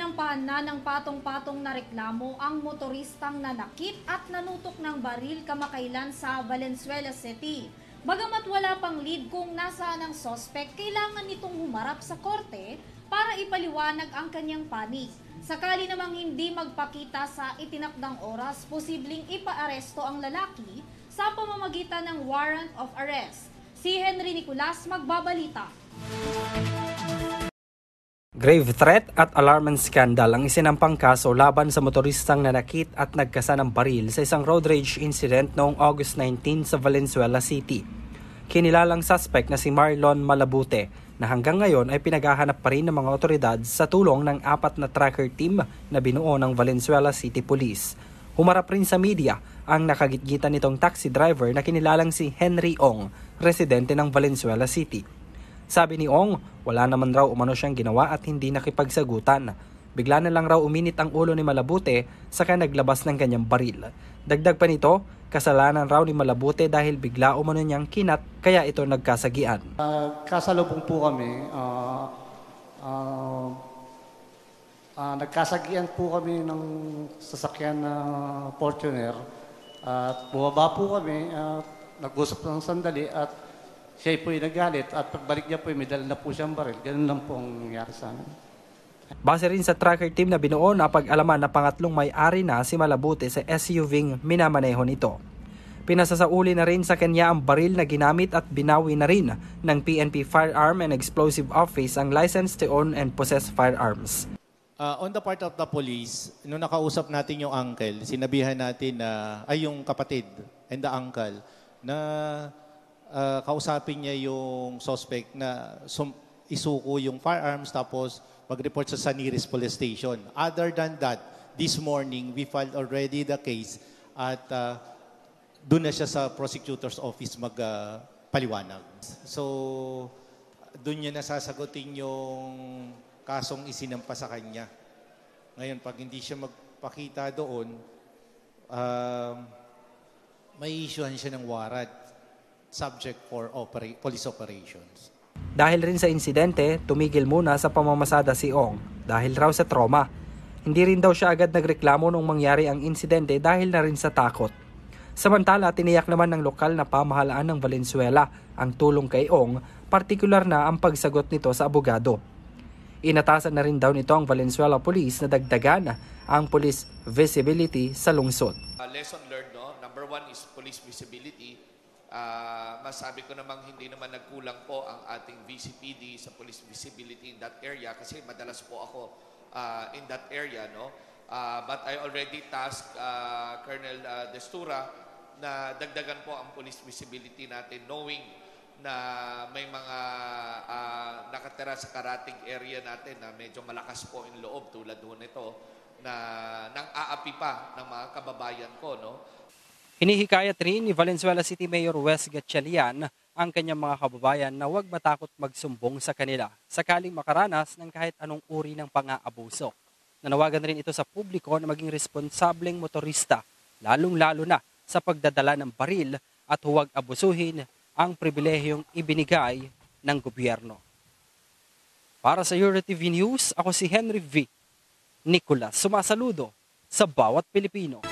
sinampahan na ng patong-patong na reklamo ang motoristang nanakit at nanutok ng baril kamakailan sa Valenzuela City. Bagamat wala pang lead kung nasaan ang suspect, kailangan nitong humarap sa korte para ipaliwanag ang kanyang panig. Sakali namang hindi magpakita sa itinakdang oras, posibleng ipaaresto ang lalaki sa pamamagitan ng warrant of arrest. Si Henry Nicolas magbabalita. Grave threat at alarming scandal ang isinampang kaso laban sa motoristang nanakit at nagkasa ng baril sa isang road rage incident noong August 19 sa Valenzuela City. Kinilalang suspect na si Marlon Malabute na hanggang ngayon ay pinaghahanap pa rin ng mga otoridad sa tulong ng 4 na tracker team na binuo ng Valenzuela City Police. Humarap rin sa media ang nakagitgitan nitong taxi driver na kinilalang si Henry Ong, residente ng Valenzuela City. Sabi ni Ong, wala naman raw umano siyang ginawa at hindi nakipagsagutan. Bigla na lang raw uminit ang ulo ni Malabute saka naglabas ng kanyang baril. Dagdag pa nito, kasalanan raw ni Malabute dahil bigla umano niyang kinat kaya ito nagkasagian. Kasalubong po kami, nagkasagian po kami ng sasakyan na Fortuner at bumaba po kami, nag-usap ng sandali at siya po yung nagalit at pagbalik niya po may dala na po siyang baril. Ganun lang po ang nangyari sa amin. Base rin sa tracker team na binuo, napag-alaman na pangatlong may-ari na si Malabute sa SUV minamaneho nito. Pinasasauli na rin sa kanya ang baril na ginamit at binawi na rin ng PNP Firearm and Explosive Office ang license to own and possess firearms. On the part of the police, nung nakausap natin yung uncle, sinabihan natin na, yung kapatid and the uncle, na kausapin niya yung suspect na isuko yung firearms tapos mag-report sa San Iris Police Station. Other than that, this morning, we filed already the case at doon na siya sa prosecutor's office magpaliwanag. So, doon niya nasasagutin yung kasong isinampa sa kanya. Ngayon, pag hindi siya magpakita doon, may issuehan siya ng warrant subject for police operations. Dahil rin sa insidente, tumigil muna sa pamamasada si Ong dahil raw sa trauma. Hindi rin daw siya agad nagreklamo nung mangyari ang insidente dahil na rin sa takot. Samantala, tiniyak naman ng lokal na pamahalaan ng Valenzuela ang tulong kay Ong, partikular na ang pagsagot nito sa abogado. Inatasan na rin daw nito ang Valenzuela Police na dagdagan ang police visibility sa lungsod. Lesson learned, no? Number 1 is police visibility. Masabi ko namang hindi naman nagkulang po ang ating VCPD sa police visibility in that area kasi madalas po ako in that area, no? But I already tasked Colonel Destura na dagdagan po ang police visibility natin knowing na may mga nakatira sa karating area natin na medyo malakas po in loob tulad ho nito na nang aapi pa ng mga kababayan ko, no? Hinihikayat rin ni Valenzuela City Mayor Wes Gatchalian ang kanyang mga kababayan na huwag matakot magsumbong sa kanila sakaling makaranas ng kahit anong uri ng pang-aabuso. Nanawagan rin ito sa publiko na maging responsableng motorista, lalong-lalo na sa pagdadala ng baril at huwag abusuhin ang pribilehiyong ibinigay ng gobyerno. Para sa EuroTV News, ako si Henry V. Nicolas, sumasaludo sa bawat Pilipino.